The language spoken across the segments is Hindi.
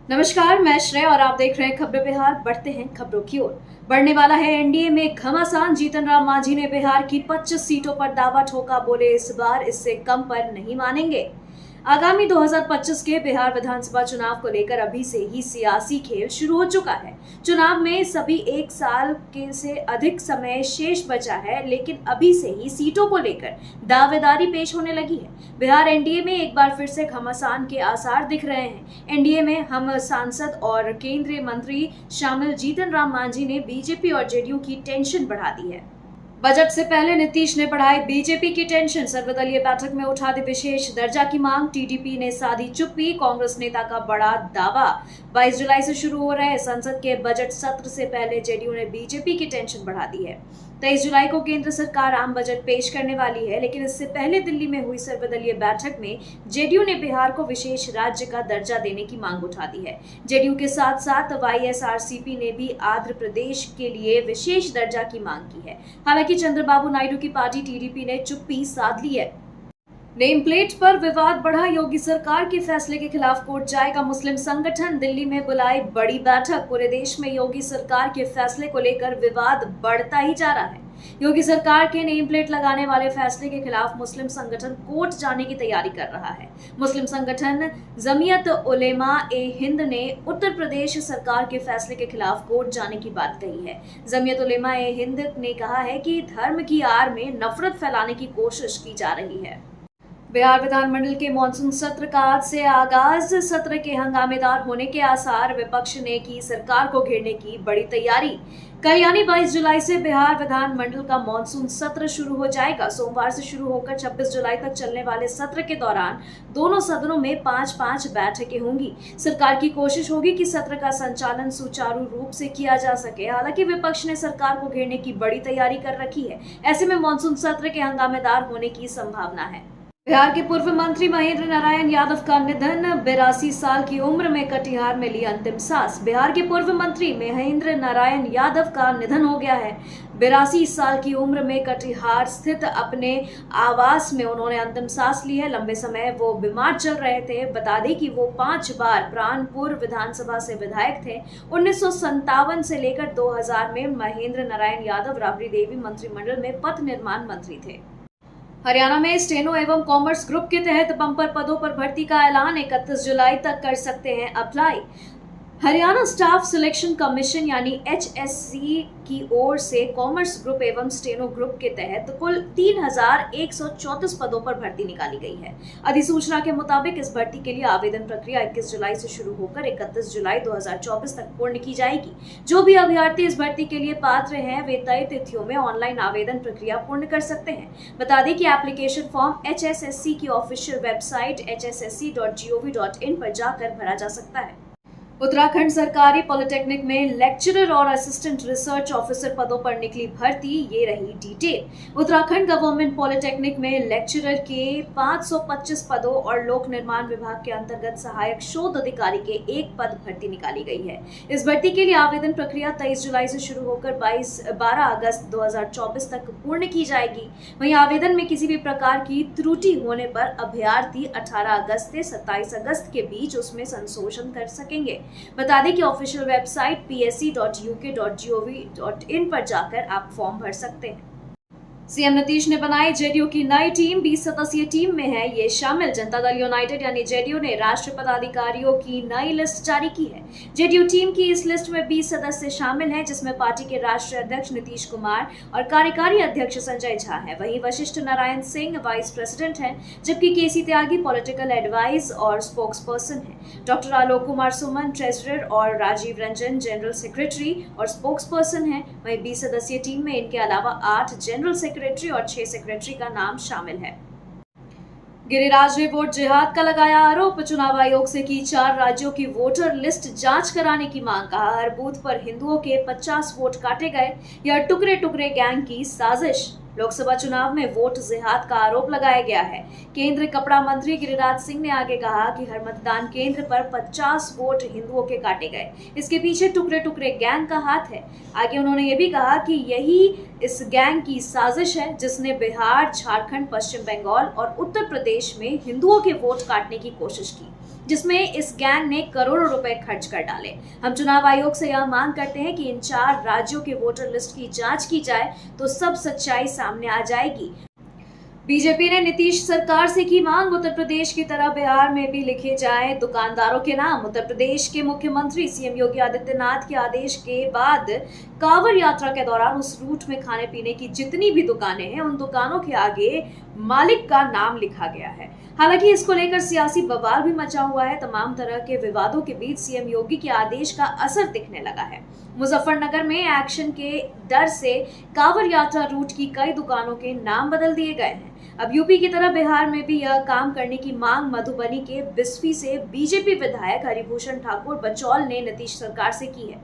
नमस्कार, मैं श्रेय और आप देख रहे हैं खबरें बिहार। बढ़ते हैं खबरों की ओर। बढ़ने वाला है एनडीए में घमासान। जीतन राम मांझी ने बिहार की 25 सीटों पर दावा ठोका, बोले इस बार इससे कम पर नहीं मानेंगे। आगामी 2025 के बिहार विधानसभा चुनाव को लेकर अभी से ही सियासी खेल शुरू हो चुका है। चुनाव में सभी एक साल के से अधिक समय शेष बचा है, लेकिन अभी से ही सीटों को लेकर दावेदारी पेश होने लगी है। बिहार एनडीए में एक बार फिर से घमासान के आसार दिख रहे हैं। एनडीए में हम सांसद और केंद्रीय मंत्री शामिल जीतन राम मांझी ने बीजेपी और जेडीयू की टेंशन बढ़ा दी है। बजट से पहले नीतीश ने बढ़ाई बीजेपी की टेंशन। सर्वदलीय बैठक में उठा दी विशेष दर्जा की मांग। टीडीपी ने साधी चुप्पी। कांग्रेस नेता का बड़ा दावा। 22 जुलाई से शुरू हो रहे संसद के बजट सत्र से पहले जेडीयू ने बीजेपी की टेंशन बढ़ा दी है। 23 जुलाई को केंद्र सरकार आम बजट पेश करने वाली है, लेकिन इससे पहले दिल्ली में हुई सर्वदलीय बैठक में जेडीयू ने बिहार को विशेष राज्य का दर्जा देने की मांग उठा दी है। जेडीयू के साथ साथ वाईएसआरसीपी ने भी आंध्र प्रदेश के लिए विशेष दर्जा की मांग की है। हालांकि चंद्रबाबू नायडू की पार्टी टीडीपी ने चुप्पी साध ली है। नेम प्लेट पर विवाद बढ़ा। योगी सरकार के फैसले के खिलाफ कोर्ट जाएगा मुस्लिम संगठन। दिल्ली में बुलाई बड़ी बैठक। पूरे देश में योगी सरकार के फैसले को लेकर विवाद बढ़ता ही जा रहा है। योगी सरकार के नेम प्लेट लगाने वाले फैसले के खिलाफ मुस्लिम संगठन कोर्ट जाने की तैयारी कर रहा है। मुस्लिम संगठन जमीयत उलेमा ए हिंद ने उत्तर प्रदेश सरकार के फैसले के खिलाफ कोर्ट जाने की बात कही है। जमीयत उलेमा ए हिंद ने कहा है कि धर्म की आड़ में नफरत फैलाने की कोशिश की जा रही है। बिहार विधानमंडल के मानसून सत्र का आज से आगाज। सत्र के हंगामेदार होने के आसार। विपक्ष ने की सरकार को घेरने की बड़ी तैयारी। कल यानी 22 जुलाई से बिहार विधानमंडल का मानसून सत्र शुरू हो जाएगा। सोमवार से शुरू होकर 26 जुलाई तक चलने वाले सत्र के दौरान दोनों सदनों में 5-5 बैठकें होंगी। सरकार की कोशिश होगी कि सत्र का संचालन सुचारू रूप से किया जा सके। हालांकि विपक्ष ने सरकार को घेरने की बड़ी तैयारी कर रखी है। ऐसे में मानसून सत्र के हंगामेदार होने की संभावना है। बिहार के पूर्व मंत्री महेंद्र नारायण यादव का निधन। 82 साल की उम्र में कटिहार में ली अंतिम सांस। बिहार के पूर्व मंत्री महेंद्र नारायण यादव का निधन हो गया है। 82 साल की उम्र में कटिहार स्थित अपने आवास में उन्होंने अंतिम सांस ली है। लंबे समय वो बीमार चल रहे थे। बता दें कि वो 5 बार प्राणपुर विधानसभा से विधायक थे। 1957 से लेकर 2000 में महेंद्र नारायण यादव राबड़ी देवी मंत्रिमंडल में पथ निर्माण मंत्री थे। हरियाणा में स्टेनो एवं कॉमर्स ग्रुप के तहत बंपर पदों पर भर्ती का ऐलान। 31 जुलाई तक कर सकते हैं apply. Haryana staff selection commission यानी HSC की ओर से कॉमर्स ग्रुप एवं स्टेनो ग्रुप के तहत कुल 3134 पदों पर भर्ती निकाली गई है। अधिसूचना के मुताबिक इस भर्ती के लिए आवेदन प्रक्रिया 21 जुलाई से शुरू होकर 31 जुलाई 2024 तक पूर्ण की जाएगी। जो भी अभ्यर्थी इस भर्ती के लिए पात्र हैं, वे तय तिथियों में ऑनलाइन आवेदन प्रक्रिया पूर्ण कर सकते हैं। बता दें कि एप्लीकेशन फॉर्म HSSC की ऑफिशियल वेबसाइट hssc.gov.in पर जाकर भरा जा सकता है। उत्तराखंड सरकारी पॉलिटेक्निक में लेक्चरर और असिस्टेंट रिसर्च ऑफिसर पदों पर निकली भर्ती। ये रही डिटेल। उत्तराखंड गवर्नमेंट पॉलिटेक्निक में लेक्चरर के 525 पदों और लोक निर्माण विभाग के अंतर्गत सहायक शोध अधिकारी के 1 पद भर्ती निकाली गई है। इस भर्ती के लिए आवेदन प्रक्रिया 23 जुलाई से शुरू होकर 12 अगस्त 2024 तक पूर्ण की जाएगी। वहीं आवेदन में किसी भी प्रकार की त्रुटि होने पर अभ्यर्थी 18 अगस्त से 27 अगस्त के बीच उसमें संशोधन कर सकेंगे। बता दें कि ऑफिशियल वेबसाइट psc.uk.gov.in पर जाकर आप फॉर्म भर सकते हैं। सीएम नीतीश ने बनाई जेडीयू की नई टीम। 20 सदस्यीय टीम में है ये शामिल। जनता दल यूनाइटेड यानी जेडीयू ने राष्ट्रीय पदाधिकारियों की नई लिस्ट जारी की है। जेडीयू टीम की इस लिस्ट में 20 सदस्य शामिल हैं, जिसमें पार्टी के राष्ट्रीय अध्यक्ष नीतीश कुमार और कार्यकारी अध्यक्ष संजय झा है। वहीं वशिष्ठ नारायण सिंह वाइस प्रेसिडेंट हैं, जबकि केसी त्यागी पॉलिटिकल एडवाइस और स्पोक्स पर्सन है। डॉक्टर आलोक कुमार सुमन ट्रेजरर और राजीव रंजन जनरल सेक्रेटरी और स्पोक्स पर्सन है। वहीं 20 सदस्यीय टीम में इनके अलावा 8 जनरल सेक्रेटरी और 6 सेक्रेटरी का नाम शामिल है। गिरिराज ने वोट जिहाद का लगाया आरोप। चुनाव आयोग से की 4 राज्यों की वोटर लिस्ट जांच कराने की मांग। कहा हर बूथ पर हिंदुओं के 50 वोट काटे गए। यह टुकड़े टुकड़े गैंग की साजिश। लोकसभा चुनाव में वोट जिहाद का आरोप लगाया गया है। केंद्रीय कपड़ा मंत्री गिरिराज सिंह ने आगे कहा कि हर मतदान केंद्र पर 50 वोट हिंदुओं के काटे गए। इसके पीछे टुकड़े टुकड़े गैंग का हाथ है। आगे उन्होंने ये भी कहा कि यही इस गैंग की साजिश है जिसने बिहार, झारखंड, पश्चिम बंगाल और उत्तर प्रदेश में हिंदुओं के वोट काटने की कोशिश की। जिसमें इस गैंग ने करोड़ों रुपए खर्च कर डाले। हम चुनाव आयोग से यह मांग करते हैं कि इन 4 राज्यों के वोटर लिस्ट की जांच की जाए तो सब सच्चाई सामने आ जाएगी। बीजेपी ने नीतीश सरकार से की मांग, उत्तर प्रदेश की तरह बिहार में भी लिखे जाए दुकानदारों के नाम। उत्तर प्रदेश के मुख्यमंत्री सीएम योगी आदित्यनाथ के आदेश के बाद कांवड़ यात्रा के दौरान उस रूट में खाने पीने की जितनी भी दुकानें हैं, उन दुकानों के आगे मालिक का नाम लिखा गया है। हालांकि इसको लेकर सियासी बवाल भी मचा हुआ है। तमाम तरह के विवादों के बीच सीएम योगी के आदेश का असर दिखने लगा है। मुजफ्फरनगर में एक्शन के डर से कांवड़ यात्रा रूट की कई दुकानों के नाम बदल दिए गए हैं। अब यूपी की तरह बिहार में भी यह काम करने की मांग मधुबनी के बिस्फी से बीजेपी विधायक हरिभूषण ठाकुर बचौल ने नीतीश सरकार से की है।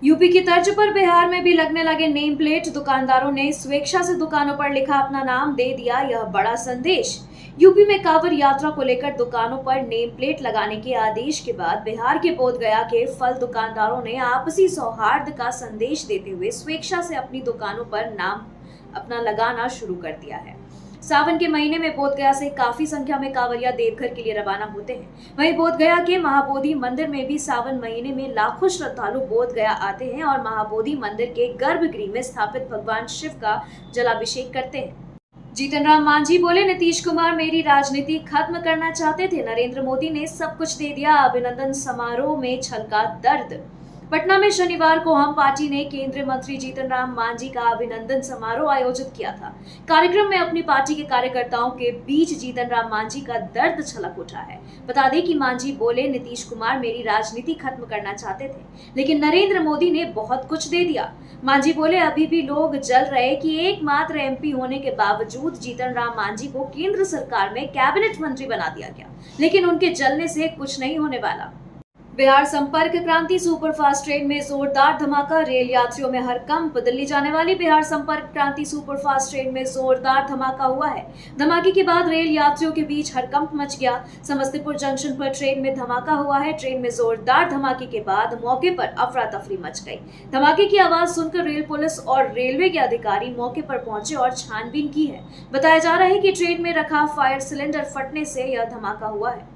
यूपी की तर्ज पर बिहार में भी लगने लगे नेम प्लेट। दुकानदारों ने स्वेच्छा से दुकानों पर लिखा अपना नाम, दे दिया यह बड़ा संदेश। यूपी में कांवड़ यात्रा को लेकर दुकानों पर नेम प्लेट लगाने के आदेश के बाद बिहार के बोधगया के फल दुकानदारों ने आपसी सौहार्द का संदेश देते हुए स्वेच्छा से अपनी दुकानों पर नाम अपना लगाना शुरू कर दिया है। सावन के महीने में बोधगया से काफी संख्या में कांवरिया देवघर के लिए रवाना होते हैं। वहीं बोधगया के महाबोधि मंदिर में भी सावन महीने में लाखों श्रद्धालु बोधगया आते हैं और महाबोधि मंदिर के गर्भगृह में स्थापित भगवान शिव का जलाभिषेक करते हैं। जीतन राम मांझी बोले, नीतीश कुमार मेरी राजनीति खत्म करना चाहते थे, नरेंद्र मोदी ने सब कुछ दे दिया। अभिनंदन समारोह में छलका दर्द। पटना में शनिवार को हम पार्टी ने केंद्रीय मंत्री जीतन राम मांझी का अभिनंदन समारोह आयोजित किया था। कार्यक्रम में अपनी पार्टी के कार्यकर्ताओं के बीच जीतन राम मांझी का दर्द छलक उठा है। बता दें कि मांझी बोले, नीतीश कुमार मेरी राजनीति खत्म करना चाहते थे, लेकिन नरेंद्र मोदी ने बहुत कुछ दे दिया। मांझी बोले, अभी भी लोग जल रहे कि एकमात्र एमपी होने के बावजूद जीतन राम मांझी को केंद्र सरकार में कैबिनेट मंत्री बना दिया गया, लेकिन उनके जलने से कुछ नहीं होने वाला। बिहार संपर्क क्रांति सुपरफास्ट ट्रेन में जोरदार धमाका, रेल यात्रियों में हड़कंप। दिल्ली जाने वाली बिहार संपर्क क्रांति सुपरफास्ट ट्रेन में जोरदार धमाका हुआ है। धमाके के बाद रेल यात्रियों के बीच हड़कंप मच गया। समस्तीपुर जंक्शन पर ट्रेन में धमाका हुआ है। ट्रेन में जोरदार धमाके के बाद मौके पर अफरा तफरी मच गई। धमाके की आवाज सुनकर रेल पुलिस और रेलवे के अधिकारी मौके पर पहुंचे और छानबीन की है। बताया जा रहा है कि ट्रेन में रखा फायर सिलेंडर फटने से यह धमाका हुआ है।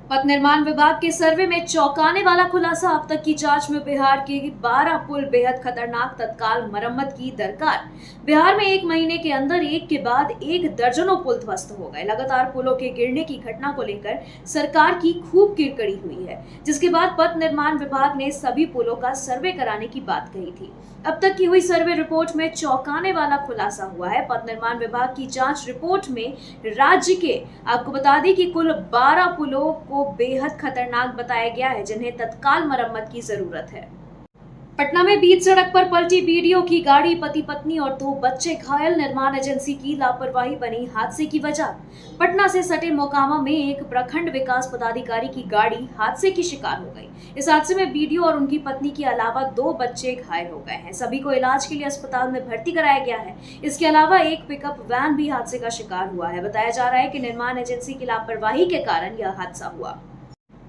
पथ निर्माण विभाग के सर्वे में चौंकाने वाला खुलासा। अब तक की जांच में बिहार के 12 पुल बेहद खतरनाक, तत्काल मरम्मत की दरकार। बिहार में एक महीने के अंदर एक के बाद एक दर्जनों पुल ध्वस्त हो गए। लगातार पुलों के गिरने की घटना को लेकर सरकार की खूब किरकिरी हुई है, जिसके बाद पथ निर्माण विभाग ने सभी पुलों का सर्वे कराने की बात कही थी। अब तक की हुई सर्वे रिपोर्ट में चौंकाने वाला खुलासा हुआ है। पथ निर्माण विभाग की जांच रिपोर्ट में राज्य के, आपको बता दें कि कुल 12 पुलों को बेहद खतरनाक बताया गया है, जिन्हें तत्काल मरम्मत की जरूरत है। पटना में बीच सड़क पर पलटी बीडीओ की गाड़ी, पति पत्नी और 2 बच्चे घायल। निर्माण एजेंसी की लापरवाही बनी हादसे की वजह। पटना से सटे मोकामा में एक प्रखंड विकास पदाधिकारी की गाड़ी हादसे की शिकार हो गई। इस हादसे में बीडीओ और उनकी पत्नी के अलावा 2 बच्चे घायल हो गए हैं। सभी को इलाज के लिए अस्पताल में भर्ती कराया गया है। इसके अलावा एक पिकअप वैन भी हादसे का शिकार हुआ है। बताया जा रहा है कि निर्माण एजेंसी की लापरवाही के कारण यह हादसा हुआ।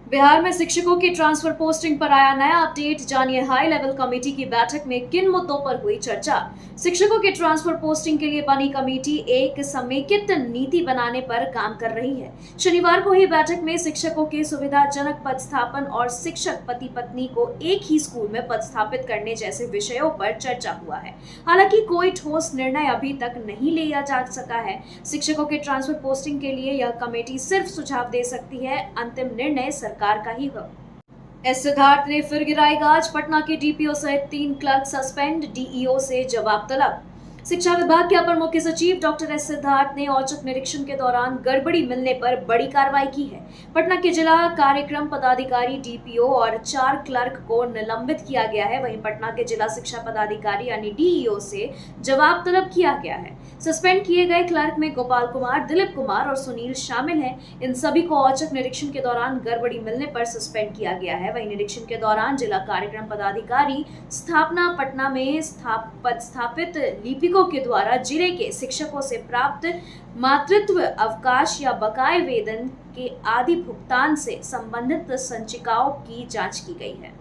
बिहार में शिक्षकों की ट्रांसफर पोस्टिंग पर आया नया अपडेट। जानिए हाई लेवल कमेटी की बैठक में किन मुद्दों पर हुई चर्चा। शिक्षकों की ट्रांसफर पोस्टिंग के लिए बनी कमेटी एक समेकित नीति बनाने पर काम कर रही है। शनिवार को हुई बैठक में शिक्षकों के सुविधाजनक पदस्थापन और शिक्षक पति पत्नी को एक ही स्कूल में पदस्थापित करने जैसे विषयों पर चर्चा हुआ है। हालांकि कोई ठोस निर्णय अभी तक नहीं लिया जा सका है। शिक्षकों के ट्रांसफर पोस्टिंग के लिए यह कमेटी सिर्फ सुझाव दे सकती है, अंतिम निर्णय सरकार का ही हो। एस सिद्धार्थ ने फिर गिराई गाज। पटना के डीपीओ सहित 3 क्लर्क सस्पेंड, डीईओ से जवाब तलब। शिक्षा विभाग के अपर मुख्य सचिव डॉक्टर एस सिद्धार्थ ने औचक निरीक्षण के दौरान गड़बड़ी मिलने पर बड़ी कार्रवाई की है। पटना के जिला कार्यक्रम पदाधिकारी डीपीओ और 4 क्लर्क को निलंबित किया गया है। वहीं पटना के जिला शिक्षा पदाधिकारी यानी डीईओ से जवाब तलब किया गया है। सस्पेंड किए गए क्लर्क में गोपाल कुमार, दिलीप कुमार और सुनील शामिल हैं। इन सभी को औचक निरीक्षण के दौरान गड़बड़ी मिलने पर सस्पेंड किया गया है। वहीं निरीक्षण के दौरान जिला कार्यक्रम पदाधिकारी स्थापना पटना में स्थापित लिपिकों के द्वारा जिले के शिक्षकों से प्राप्त मातृत्व अवकाश या बकाये वेतन के आदि भुगतान से संबंधित संचिकाओं की जांच की गई है।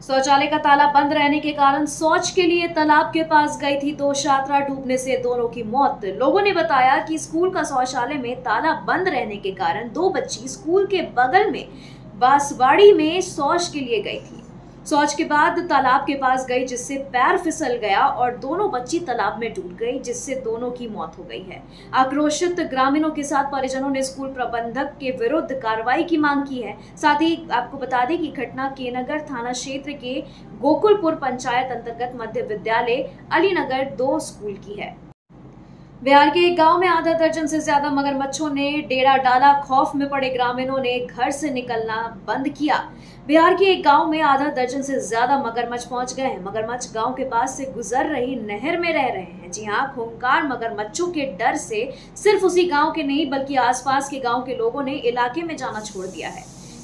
शौचालय का ताला बंद रहने के कारण शौच के लिए तालाब के पास गई थी दो छात्रा, डूबने से दोनों की मौत। लोगों ने बताया कि स्कूल का शौचालय में ताला बंद रहने के कारण दो बच्ची स्कूल के बगल में बांसवाड़ी में शौच के लिए गई थी। शौच के बाद तालाब के पास गई जिससे पैर फिसल गया और दोनों बच्ची तालाब में डूब गई, जिससे दोनों की मौत हो गई है। आक्रोशित ग्रामीणों के साथ परिजनों ने स्कूल प्रबंधक के विरुद्ध कार्रवाई की मांग की है। साथ ही आपको बता दें कि घटना के नगर थाना क्षेत्र के गोकुलपुर पंचायत अंतर्गत मध्य विद्यालय अलीनगर 2 स्कूल की है। बिहार के एक गांव में आधा दर्जन से ज्यादा मगरमच्छों ने डेरा डाला। खौफ में पड़े ग्रामीणों ने घर से निकलना बंद किया। बिहार के एक गांव में आधा दर्जन से ज्यादा मगरमच्छ पहुंच गए हैं। मगरमच्छ गांव के पास से गुजर रही नहर में रह रहे हैं। जी हां, खूंखार मगरमच्छों के डर से सिर्फ उसी गांव के नहीं बल्कि आसपास के गांव के लोगों ने इलाके में जाना छोड़ दिया है।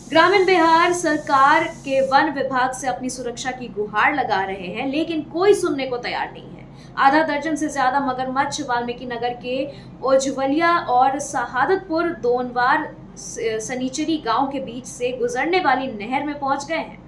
ग्रामीण बिहार सरकार के वन विभाग से अपनी सुरक्षा की गुहार लगा रहे हैं, लेकिन कोई सुनने को तैयार नहीं है। आधा दर्जन से ज्यादा मगरमच्छ वाल्मीकि नगर के ओझवलिया और शहादतपुर दोनवार सनीचरी गांव के बीच से गुजरने वाली नहर में पहुंच गए हैं।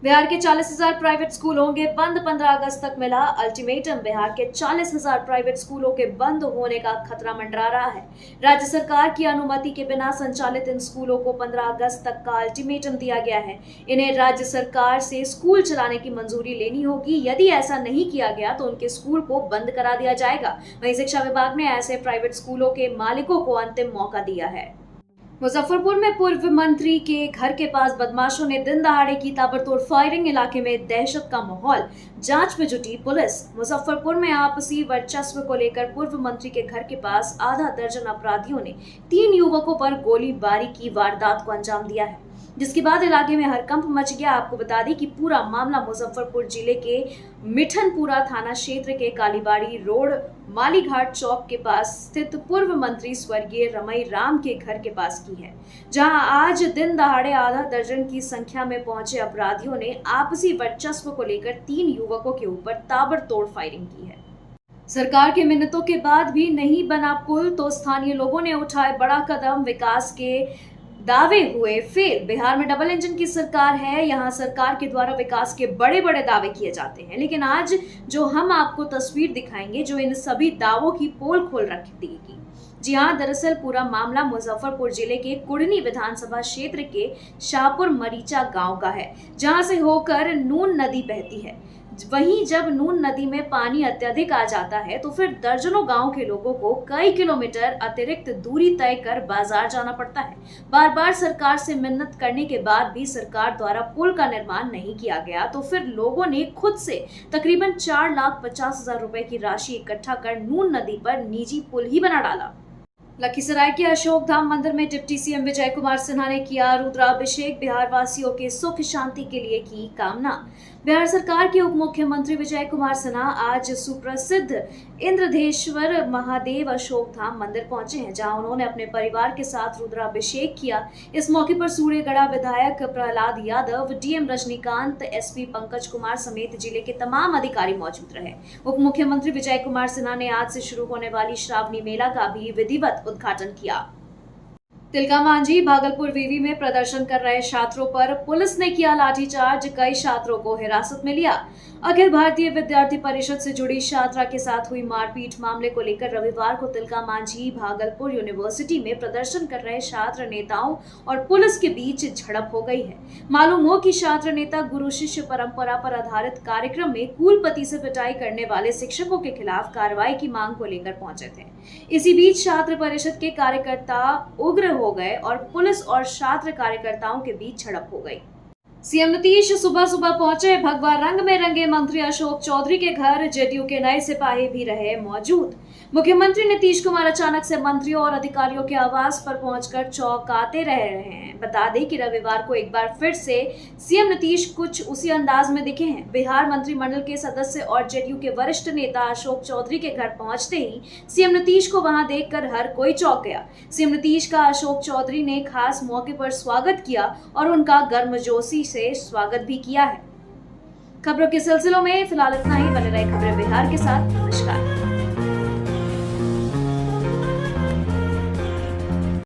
बिहार के 40,000 प्राइवेट स्कूल होंगे बंद, 15 अगस्त तक मिला अल्टीमेटम। बिहार के 40,000 प्राइवेट स्कूलों के बंद होने का खतरा मंडरा रहा है। राज्य सरकार की अनुमति के बिना संचालित इन स्कूलों को 15 अगस्त तक का अल्टीमेटम दिया गया है। इन्हें राज्य सरकार से स्कूल चलाने की मंजूरी लेनी होगी। यदि ऐसा नहीं किया गया तो उनके स्कूल को बंद करा दिया जाएगा। वहीं शिक्षा विभाग ने ऐसे प्राइवेट स्कूलों के मालिकों को अंतिम मौका दिया है। मुजफ्फरपुर में पूर्व मंत्री के घर के पास बदमाशों ने दिन दहाड़े की ताबड़तोड़ फायरिंग, इलाके में दहशत का माहौल, जांच में जुटी पुलिस। मुजफ्फरपुर में आपसी वर्चस्व को लेकर पूर्व मंत्री के घर के पास आधा दर्जन अपराधियों ने 3 युवकों पर गोलीबारी की वारदात को अंजाम दिया है, जिसके बाद इलाके में हड़कंप मच गया। आपको बता दें कि पूरा मामला मुजफ्फरपुर जिले के मिठनपुरा थाना क्षेत्र के कालीबाड़ी रोड मालीघाट चौक के पास स्थित पूर्व मंत्री स्वर्गीय रमई राम के घर के पास की है, जहां आज दिन दहाड़े आधा दर्जन की संख्या में पहुंचे अपराधियों ने आपसी वर्चस्व को लेकर 3 युवकों के ऊपर ताबड़तोड़ फायरिंग की है। सरकार की मिन्नतों के बाद भी नहीं बना पुल तो स्थानीय लोगों ने उठाए बड़ा कदम। विकास के दावे हुए फेल। बिहार में डबल इंजन की सरकार है। यहाँ सरकार के द्वारा विकास के बड़े बड़े दावे किए जाते हैं, लेकिन आज जो हम आपको तस्वीर दिखाएंगे जो इन सभी दावों की पोल खोल रख देगी। जी हाँ, दरअसल पूरा मामला मुजफ्फरपुर जिले के कुढ़नी विधानसभा क्षेत्र के शाहपुर मरीचा गांव का है, जहां से होकर नून नदी बहती है। वहीं जब नून नदी में पानी अत्यधिक आ जाता है तो फिर दर्जनों गांव के लोगों को कई किलोमीटर अतिरिक्त दूरी तय कर बाजार जाना पड़ता है। बार बार सरकार से मिन्नत करने के बाद भी सरकार द्वारा पुल का निर्माण नहीं किया गया तो फिर लोगों ने खुद से तकरीबन 4,50,000 रुपए की राशि इकट्ठा कर नून नदी पर निजी पुल ही बना डाला। लखीसराय के अशोक धाम मंदिर में डिप्टी सीएम विजय कुमार सिन्हा ने किया रुद्राभिषेक। बिहार वासियों के सुख शांति के लिए की कामना। बिहार सरकार के उप मुख्यमंत्री विजय कुमार सिन्हा आज सुप्रसिद्ध इंद्रधेश्वर महादेव अशोक धाम मंदिर पहुंचे हैं, जहां उन्होंने अपने परिवार के साथ रुद्राभिषेक किया। इस मौके पर सूर्यगढ़ा विधायक प्रहलाद यादव, डीएम रजनीकांत, एसपी पंकज कुमार समेत जिले के तमाम अधिकारी मौजूद रहे। उप मुख्यमंत्री विजय कुमार सिन्हा ने आज से शुरू होने वाली श्रावणी मेला का भी विधिवत उद्घाटन किया। तिलका मांझी भागलपुर विवि में प्रदर्शन कर रहे छात्रों पर पुलिस ने किया लाठीचार्ज, कई छात्रों को हिरासत में लिया। अखिल भारतीय विद्यार्थी परिषद से जुड़ी छात्रा के साथ हुई मारपीट मामले को लेकर रविवार को तिलका मांझी भागलपुर यूनिवर्सिटी में प्रदर्शन कर रहे छात्र नेताओं और पुलिस के बीच झड़प हो गई है। मालूम हो कि छात्र नेता गुरु शिष्य परंपरा पर आधारित कार्यक्रम में कुलपति से पिटाई करने वाले शिक्षकों के खिलाफ कार्रवाई की मांग को लेकर पहुंचे थे। इसी बीच छात्र परिषद के कार्यकर्ता उग्र हो गए और पुलिस और छात्र कार्यकर्ताओं के बीच झड़प हो गई। सीएम नीतीश सुबह सुबह पहुंचे। भगवा रंग में रंगे मंत्री अशोक चौधरी के घर जेडीयू के नए सिपाही भी रहे मौजूद। मुख्यमंत्री नीतीश कुमार अचानक से मंत्रियों और अधिकारियों के आवास पर पहुंचकर चौंकाते रह रहे हैं। बता दें कि रविवार को एक बार फिर से सीएम नीतीश कुछ उसी अंदाज में दिखे हैं। बिहार मंत्रिमंडल के सदस्य और जेडीयू के वरिष्ठ नेता अशोक चौधरी के घर पहुंचते ही सीएम नीतीश को वहां देखकर हर कोई चौंक गया। सीएम नीतीश का अशोक चौधरी ने खास मौके पर स्वागत किया और उनका गर्मजोशी से स्वागत भी किया है। खबरों के सिलसिलों में फिलहाल इतना ही। बने रहे खबरें बिहार के साथ। नमस्कार।